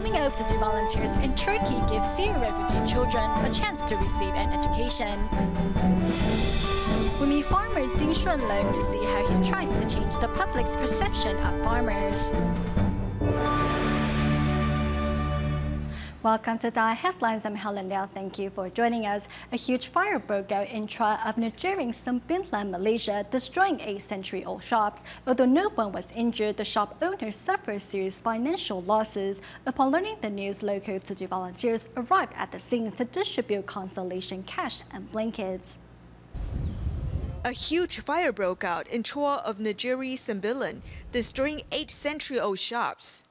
Coming up, Tzu Chi volunteers in Turkey give Syrian refugee children a chance to receive an education. We meet farmer Ding Shunlong to see how he tries to change the public's perception of farmers. Welcome to DaAi Headlines. I'm Helen Liao. Thank you for joining us. A huge fire broke out in Chua of neighboring Sembilan, Malaysia, destroying 8-century-old shops. Although no one was injured, the shop owners suffered serious financial losses. Upon learning the news, local Tzu Chi volunteers arrived at the scene to distribute consolation cash and blankets. A huge fire broke out in Chua of neighboring Sembilan, destroying 8-century-old shops.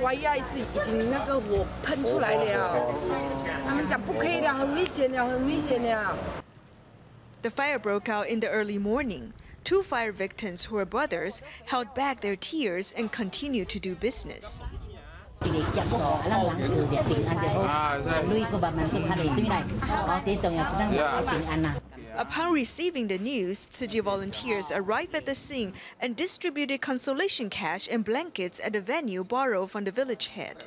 我要一次已经那个火喷出来了，他们讲不可以了，很危险了，很危险了。The fire broke out in the early morning. Two fire victims who were brothers held back their tears and continued to do business. Upon receiving the news, Tzu Chi volunteers arrived at the scene and distributed consolation cash and blankets at the venue borrowed from the village head.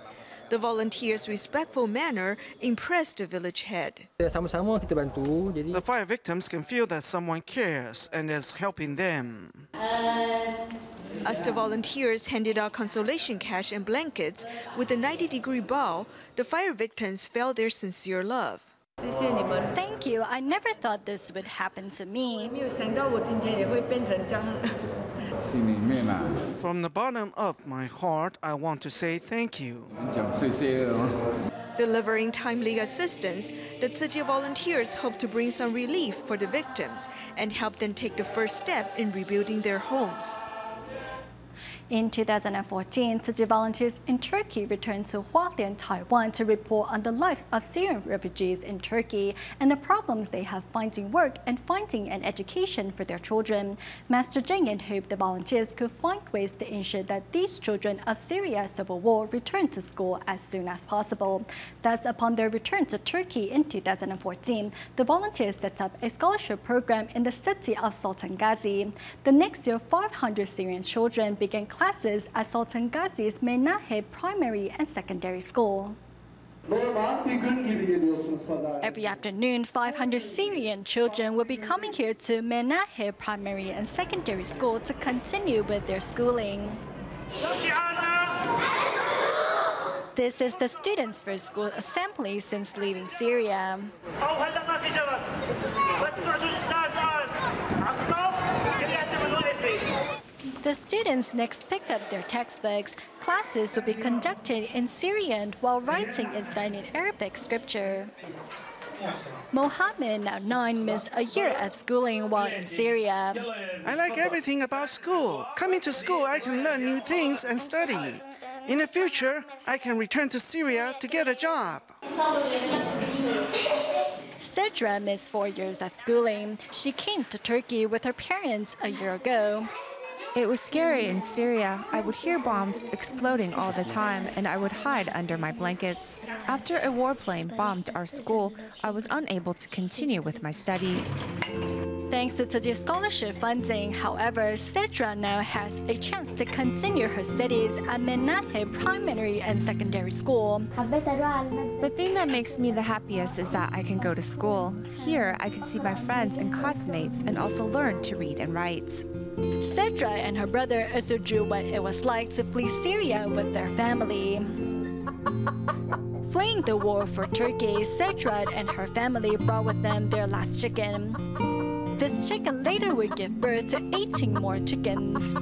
The volunteers' respectful manner impressed the village head. The fire victims can feel that someone cares and is helping them. As the volunteers handed out consolation cash and blankets with a 90-degree bow, the fire victims felt their sincere love. Thank you. I never thought this would happen to me. From the bottom of my heart, I want to say thank you. Delivering timely assistance, the Tzu Chi volunteers hope to bring some relief for the victims and help them take the first step in rebuilding their homes. In 2014, Tzu Chi volunteers in Turkey returned to Hualien, Taiwan to report on the lives of Syrian refugees in Turkey and the problems they have finding work and finding an education for their children. Master Zheng hoped the volunteers could find ways to ensure that these children of Syria's civil war return to school as soon as possible. Thus, upon their return to Turkey in 2014, the volunteers set up a scholarship program in the city of Sultan Ghazi. The next year, 500 Syrian children began classes at Sultan Ghazi's Menahe Primary and Secondary School. Every afternoon, 500 Syrian children will be coming here to Menahe Primary and Secondary School to continue with their schooling. This is the students' first school assembly since leaving Syria. The students next pick up their textbooks. Classes will be conducted in Syrian while writing and studying Arabic scripture. Mohammed, now 9, missed a year of schooling while in Syria. I like everything about school. Coming to school, I can learn new things and study. In the future, I can return to Syria to get a job. Sedra missed 4 years of schooling. She came to Turkey with her parents a year ago. It was scary in Syria. I would hear bombs exploding all the time, and I would hide under my blankets. After a warplane bombed our school, I was unable to continue with my studies. Thanks to Tzu Chi scholarship funding, however, Sedra now has a chance to continue her studies at Menahe Primary and Secondary School. The thing that makes me the happiest is that I can go to school. Here, I can see my friends and classmates and also learn to read and write. Sedra and her brother also drew what it was like to flee Syria with their family. Fleeing the war for Turkey, Sedra and her family brought with them their last chicken. This chicken later would give birth to 18 more chickens.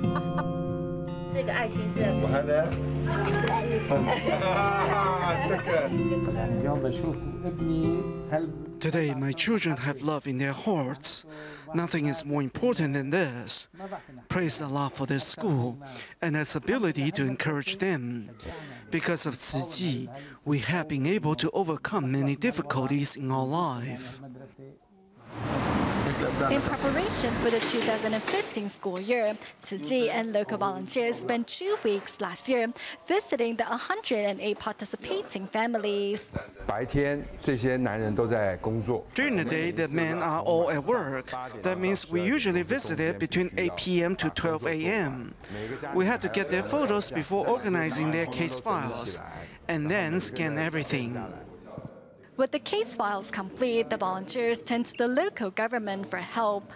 Today, my children have love in their hearts. Nothing is more important than this. Praise Allah for their school and its ability to encourage them. Because of Tzu Chi, we have been able to overcome many difficulties in our life. In preparation for the 2015 school year, Tzu Chi and local volunteers spent 2 weeks last year visiting the 108 participating families. During the day, the men are all at work. That means we usually visited between 8 p.m. to 12 a.m. We had to get their photos before organizing their case files. and then scan everything. With the case files complete, the volunteers turn to the local government for help.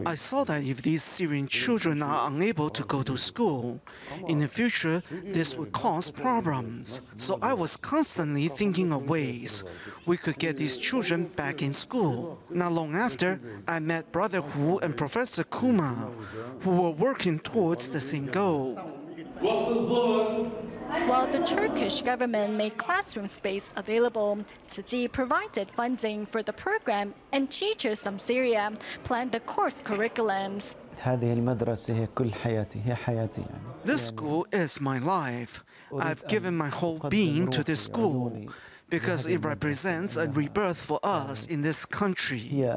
I saw that if these Syrian children are unable to go to school, in the future this would cause problems. So I was constantly thinking of ways we could get these children back in school. Not long after, I met Brother Hu and Professor Kuma, who were working towards the same goal. While the Turkish government made classroom space available, Tzu Chi provided funding for the program, and teachers from Syria planned the course curriculums. This school is my life. I've given my whole being to this school because it represents a rebirth for us in this country.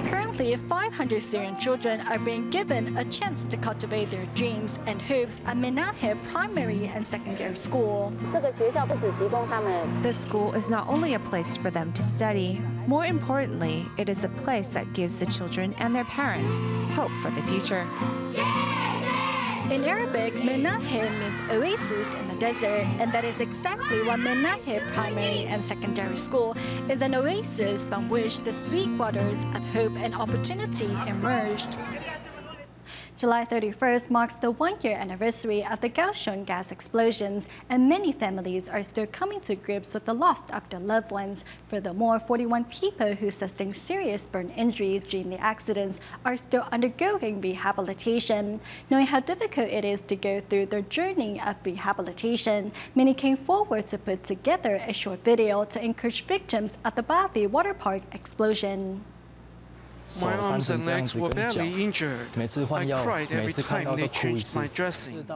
Currently, 500 Syrian children are being given a chance to cultivate their dreams and hopes at Menahe Primary and Secondary School. This school is not only a place for them to study. More importantly, it is a place that gives the children and their parents hope for the future. In Arabic, Menahe means oasis in the desert, and that is exactly what Menahe Primary and Secondary School is, an oasis from which the sweet waters of hope and opportunity emerged. July 31st marks the one-year anniversary of the Kaohsiung gas explosions, and many families are still coming to grips with the loss of their loved ones. Furthermore, 41 people who sustained serious burn injuries during the accidents are still undergoing rehabilitation. Knowing how difficult it is to go through their journey of rehabilitation, many came forward to put together a short video to encourage victims of the Bali water park explosion. My arms and legs were badly injured. I cried every time they changed my dressing.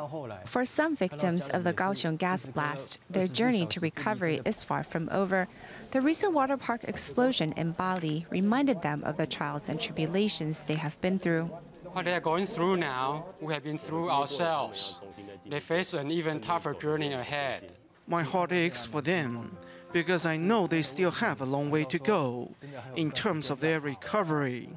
For some victims of the Kaohsiung gas blast, their journey to recovery is far from over. The recent water park explosion in Bali reminded them of the trials and tribulations they have been through. What they are going through now, we have been through ourselves. They face an even tougher journey ahead. My heart aches for them, because I know they still have a long way to go in terms of their recovery.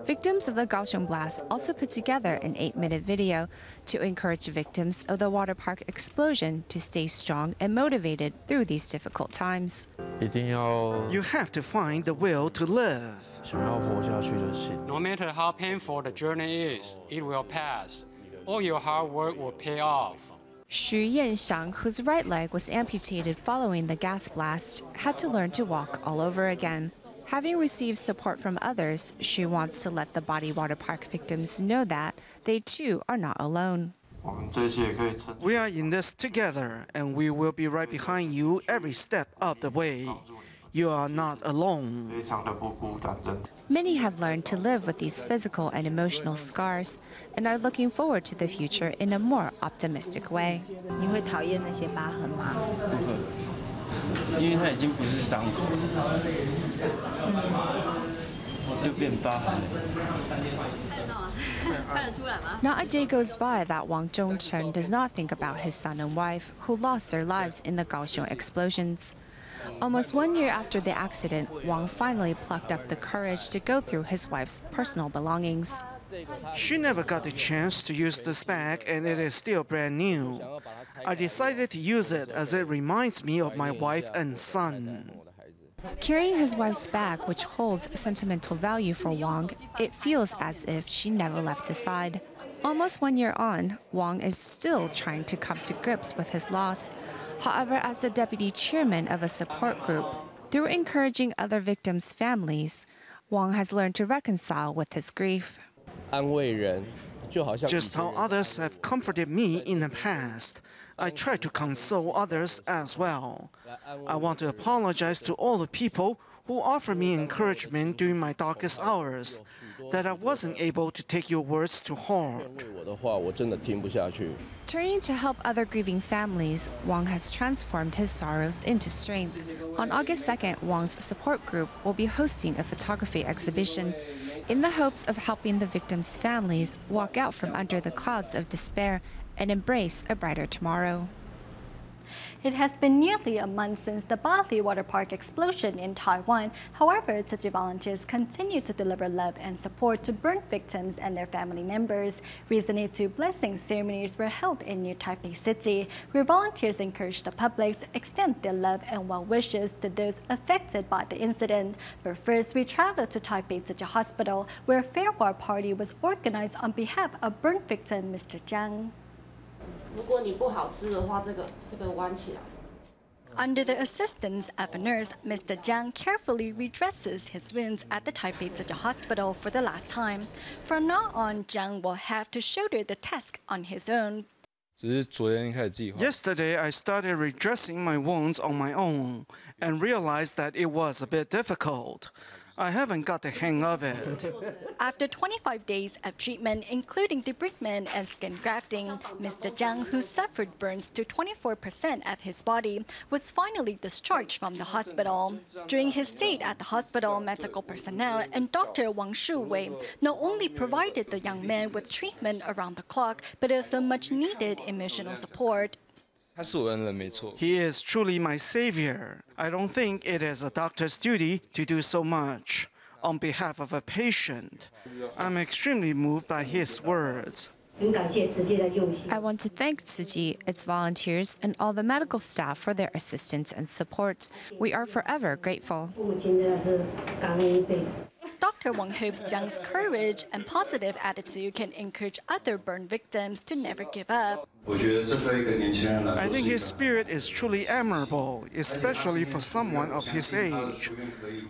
Victims of the Kaohsiung blast also put together an 8-minute video to encourage victims of the water park explosion to stay strong and motivated through these difficult times. You have to find the will to live. No matter how painful the journey is, it will pass. All your hard work will pay off. Xu Yanxiang, whose right leg was amputated following the gas blast, had to learn to walk all over again. Having received support from others, Xu wants to let the Bali water park victims know that they too are not alone. We are in this together, and we will be right behind you every step of the way. You are not alone. Many have learned to live with these physical and emotional scars and are looking forward to the future in a more optimistic way. Not a day goes by that Wang Zhongchen does not think about his son and wife who lost their lives in the Kaohsiung explosions. Almost 1 year after the accident, Wang finally plucked up the courage to go through his wife's personal belongings. She never got the chance to use this bag, and it is still brand new. I decided to use it as it reminds me of my wife and son. Carrying his wife's bag, which holds sentimental value for Wang, it feels as if she never left his side. Almost 1 year on, Wang is still trying to come to grips with his loss. However, as the deputy chairman of a support group, through encouraging other victims' families, Wang has learned to reconcile with his grief. Just how others have comforted me in the past, I try to console others as well. I want to apologize to all the people who offered me encouragement during my darkest hours, that I wasn't able to take your words to heart. Turning to help other grieving families, Wang has transformed his sorrows into strength. On August 2nd, Wang's support group will be hosting a photography exhibition in the hopes of helping the victims' families walk out from under the clouds of despair and embrace a brighter tomorrow. It has been nearly a month since the Bali water park explosion in Taiwan. However, Tzu Chi volunteers continue to deliver love and support to burn victims and their family members. Recently, 2 blessing ceremonies were held in New Taipei City, where volunteers encouraged the public to extend their love and well wishes to those affected by the incident. But first, we traveled to Taipei Tzu Chi Hospital, where a farewell party was organized on behalf of burn victim Mr. Jiang. Under the assistance of a nurse, Mr. Jiang carefully redresses his wounds at the Taipei Tzu Chi Hospital for the last time. From now on, Jiang will have to shoulder the task on his own. Yesterday, I started redressing my wounds on my own and realized that it was a bit difficult. I haven't got the hang of it. After 25 days of treatment, including debridement and skin grafting, Mr. Jiang, who suffered burns to 24% of his body, was finally discharged from the hospital. During his stay at the hospital, medical personnel and Dr. Wang Shuwei not only provided the young man with treatment around the clock, but also much needed emotional support. He is truly my savior. I don't think it is a doctor's duty to do so much on behalf of a patient. I'm extremely moved by his words. I want to thank Tzu Chi, its volunteers, and all the medical staff for their assistance and support. We are forever grateful. Dr. Wang hopes Jiang's courage and positive attitude can encourage other burn victims to never give up. I think his spirit is truly admirable, especially for someone of his age.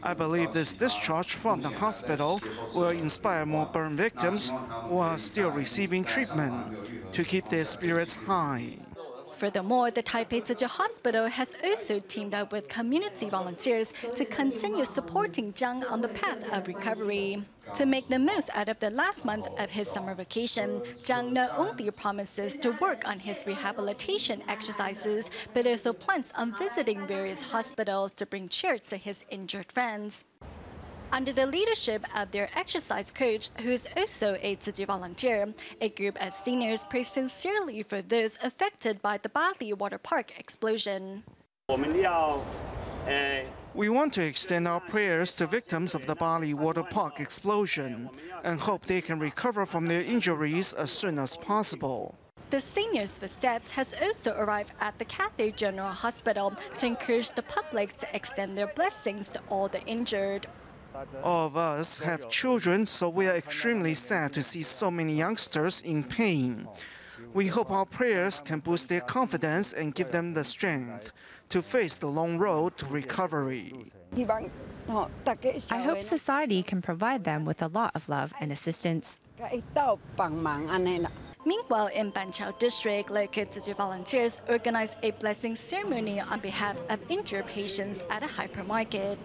I believe this discharge from the hospital will inspire more burn victims who are still receiving treatment to keep their spirits high. Furthermore, the Taipei Tzu Chi Hospital has also teamed up with community volunteers to continue supporting Jiang on the path of recovery. To make the most out of the last month of his summer vacation, Jiang not only promises to work on his rehabilitation exercises, but also plans on visiting various hospitals to bring cheer to his injured friends. Under the leadership of their exercise coach, who is also a Tzu Chi volunteer, a group of seniors pray sincerely for those affected by the Bali water park explosion. We want to extend our prayers to victims of the Bali water park explosion and hope they can recover from their injuries as soon as possible. The seniors' footsteps has also arrived at the Cathay General Hospital to encourage the public to extend their blessings to all the injured. All of us have children, so we are extremely sad to see so many youngsters in pain. We hope our prayers can boost their confidence and give them the strength to face the long road to recovery. I hope society can provide them with a lot of love and assistance. Meanwhile, in Banqiao District, local Tzu Chi volunteers organized a blessing ceremony on behalf of injured patients at a hypermarket.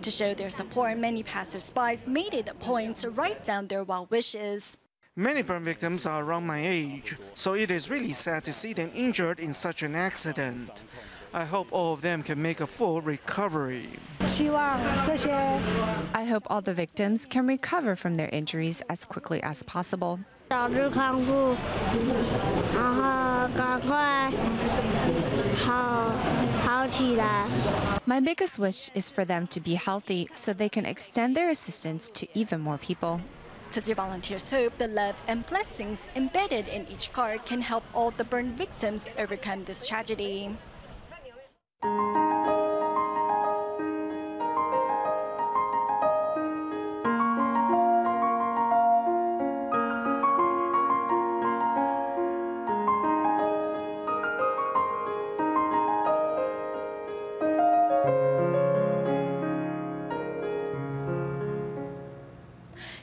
To show their support, many passers-by made it a point to write down their well wishes. Many burn victims are around my age, so it is really sad to see them injured in such an accident. I hope all of them can make a full recovery. I hope all the victims can recover from their injuries as quickly as possible. My biggest wish is for them to be healthy so they can extend their assistance to even more people. Tzu Chi volunteers hope the love and blessings embedded in each card can help all the burn victims overcome this tragedy.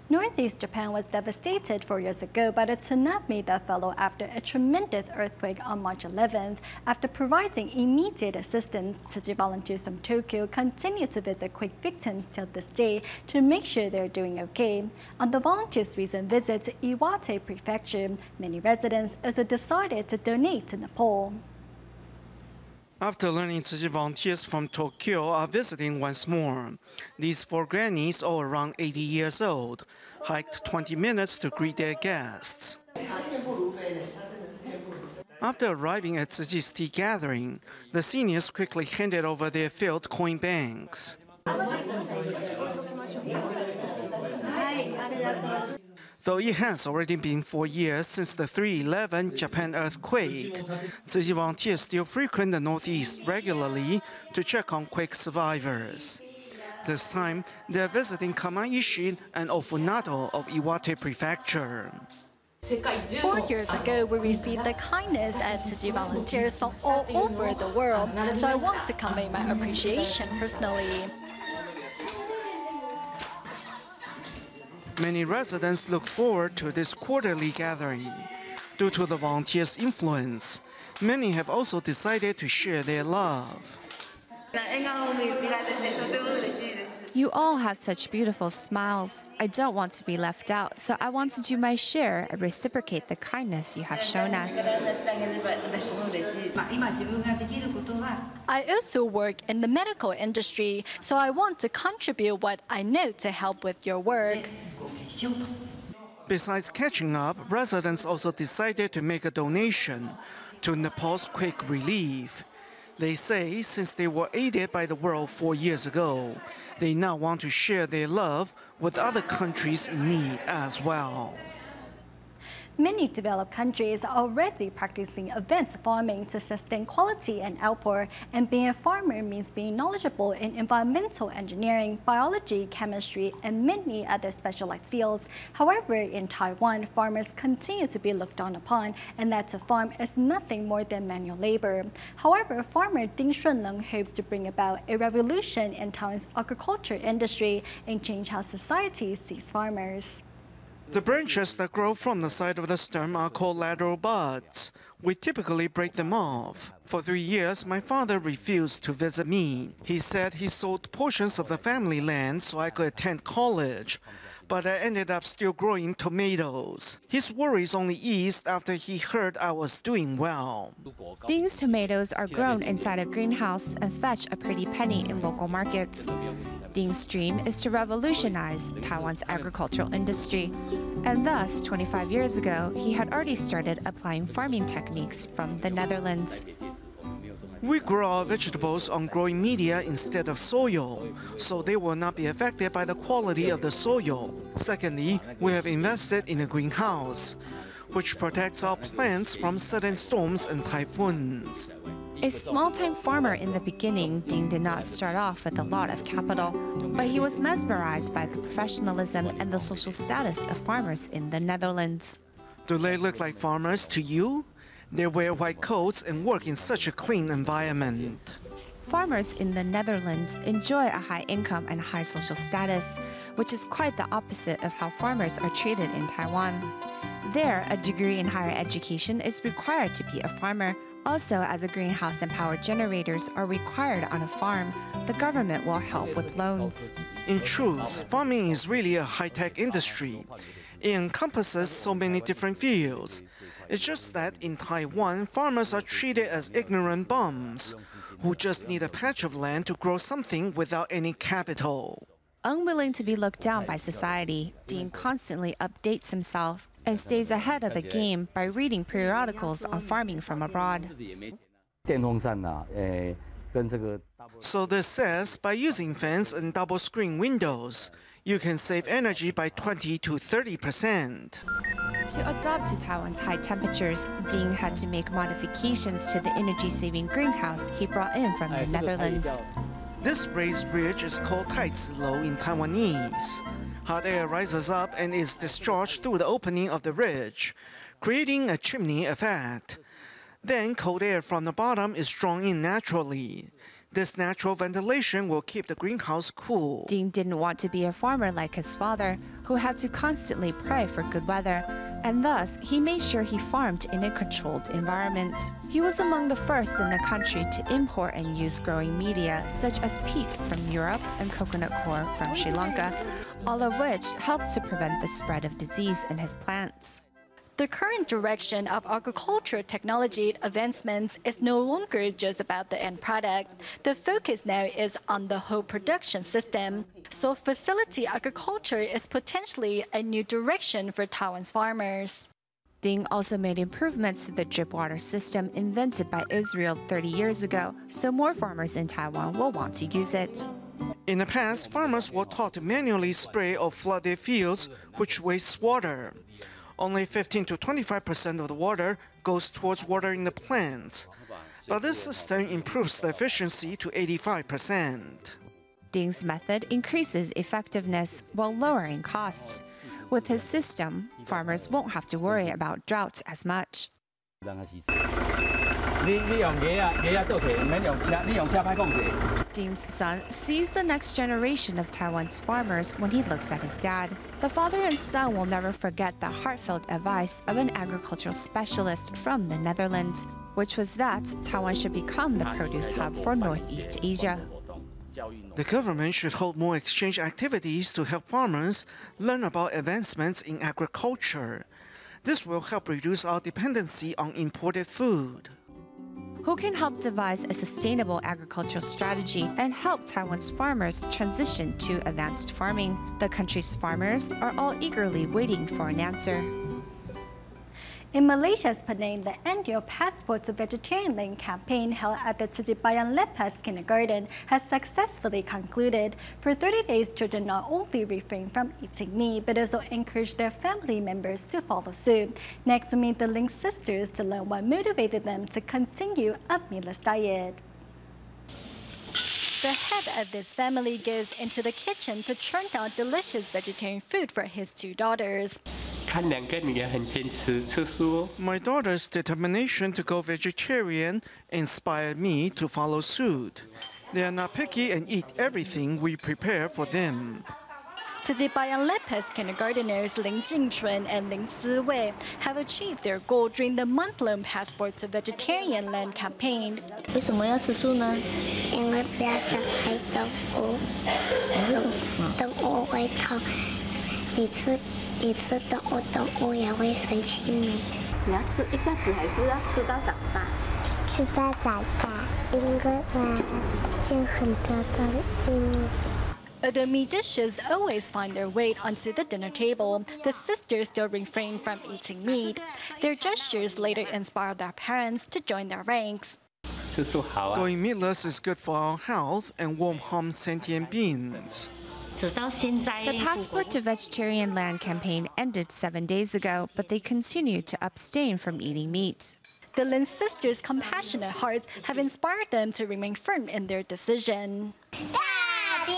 Northeast Japan was devastated 4 years ago by the tsunami that followed after a tremendous earthquake on March 11th. After providing immediate assistance, Tzu Chi volunteers from Tokyo continue to visit quake victims till this day to make sure they're doing okay. On the volunteers' recent visit to Iwate Prefecture, many residents also decided to donate to Nepal. After learning, Tzu Chi volunteers from Tokyo are visiting once more. These 4 grannies, all around 80 years old, hiked 20 minutes to greet their guests. After arriving at Tzu Chi's tea gathering, the seniors quickly handed over their filled coin banks. Though it has already been 4 years since the 3/11 Japan earthquake, Tzu Chi volunteers still frequent the Northeast regularly to check on quake survivors. This time, they are visiting Kamaishi and Ofunato of Iwate Prefecture. 4 years ago, we received the kindness at Tzu Chi volunteers from all over the world, so I want to convey my appreciation personally. Many residents look forward to this quarterly gathering. Due to the volunteers' influence, many have also decided to share their love. You all have such beautiful smiles. I don't want to be left out, so I want to do my share and reciprocate the kindness you have shown us. I also work in the medical industry, so I want to contribute what I know to help with your work. Besides catching up, residents also decided to make a donation to Nepal's quake relief. They say since they were aided by the world 4 years ago, they now want to share their love with other countries in need as well. Many developed countries are already practicing advanced farming to sustain quality and output, and being a farmer means being knowledgeable in environmental engineering, biology, chemistry, and many other specialized fields. However, in Taiwan, farmers continue to be looked down upon, and that to farm is nothing more than manual labor. However, farmer Ding Shunlong hopes to bring about a revolution in Taiwan's agriculture industry and change how society sees farmers. The branches that grow from the side of the stem are called lateral buds. We typically break them off. For 3 years, my father refused to visit me. He said he sold portions of the family land so I could attend college, but I ended up still growing tomatoes. His worries only eased after he heard I was doing well. Ding's tomatoes are grown inside a greenhouse and fetch a pretty penny in local markets. Ding's dream is to revolutionize Taiwan's agricultural industry. And thus, 25 years ago, he had already started applying farming techniques from the Netherlands. We grow our vegetables on growing media instead of soil, so they will not be affected by the quality of the soil. Secondly, we have invested in a greenhouse, which protects our plants from sudden storms and typhoons. A small-time farmer in the beginning, Ding did not start off with a lot of capital, but he was mesmerized by the professionalism and the social status of farmers in the Netherlands. Do they look like farmers to you? They wear white coats and work in such a clean environment. Farmers in the Netherlands enjoy a high income and high social status, which is quite the opposite of how farmers are treated in Taiwan. There, a degree in higher education is required to be a farmer. Also, as a greenhouse and power generators are required on a farm, the government will help with loans. In truth, farming is really a high-tech industry. It encompasses so many different fields. It's just that in Taiwan, farmers are treated as ignorant bums who just need a patch of land to grow something without any capital. Unwilling to be looked down by society, Ding constantly updates himself and stays ahead of the game by reading periodicals on farming from abroad. So this says by using fans and double-screen windows, you can save energy by 20 to 30%. To adapt to Taiwan's high temperatures, Ding had to make modifications to the energy-saving greenhouse he brought in from the Netherlands. This raised ridge is called Taizilo in Taiwanese. Hot air rises up and is discharged through the opening of the ridge, creating a chimney effect. Then cold air from the bottom is drawn in naturally. This natural ventilation will keep the greenhouse cool. Ding didn't want to be a farmer like his father, who had to constantly pray for good weather, and thus he made sure he farmed in a controlled environment. He was among the first in the country to import and use growing media, such as peat from Europe and coconut coir from Sri Lanka, all of which helps to prevent the spread of disease in his plants. The current direction of agriculture technology advancements is no longer just about the end product. The focus now is on the whole production system. So facility agriculture is potentially a new direction for Taiwan's farmers. Ding also made improvements to the drip water system invented by Israel 30 years ago, so more farmers in Taiwan will want to use it. In the past, farmers were taught to manually spray or flood their fields, which wastes water. Only 15 to 25% of the water goes towards watering the plants. But this system improves the efficiency to 85%. Ding's method increases effectiveness while lowering costs. With his system, farmers won't have to worry about droughts as much. Ding's son sees the next generation of Taiwan's farmers when he looks at his dad. The father and son will never forget the heartfelt advice of an agricultural specialist from the Netherlands, which was that Taiwan should become the produce hub for Northeast Asia. The government should hold more exchange activities to help farmers learn about advancements in agriculture. This will help reduce our dependency on imported food. Who can help devise a sustainable agricultural strategy and help Taiwan's farmers transition to advanced farming? The country's farmers are all eagerly waiting for an answer. In Malaysia's Penang, the annual Passport to Vegetarian Land campaign held at the Tzu Chi kindergarten has successfully concluded. For 30 days, children not only refrain from eating meat, but also encourage their family members to follow suit. Next, we meet the Ling sisters to learn what motivated them to continue a meatless diet. The head of this family goes into the kitchen to churn out delicious vegetarian food for his two daughters. My daughter's determination to go vegetarian inspired me to follow suit. They are not picky and eat everything we prepare for them. Tzu Chi kindergarteners Ling Jingchun and Ling Siwei have achieved their goal during the month-long Passport to Vegetarian Land campaign. 为什么要吃素呢？因为不要伤害动物，动物会痛。你吃动物，动物也会生气你。你要吃一下子，还是要吃到长大？吃到长大，因为见很多动物。 Although meat dishes always find their way onto the dinner table, the sisters still refrain from eating meat. Their gestures later inspired their parents to join their ranks. Going meatless is good for our health and won't harm sentient beings. The Passport to Vegetarian Land campaign ended 7 days ago, but they continue to abstain from eating meat. The Lin sisters' compassionate hearts have inspired them to remain firm in their decision. 大家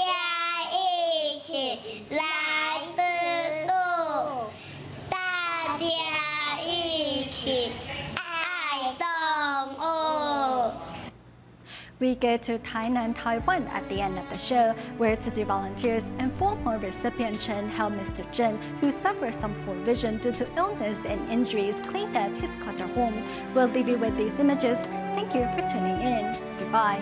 一起来吃素，大家一起爱动物。 We go to Tainan, Taiwan at the end of the show, where Tzu Chi volunteers and former recipient Chen helped Mr. Zhen, who suffers some poor vision due to illness and injuries, cleaned up his cluttered home. We'll leave you with these images. Thank you for tuning in. Goodbye.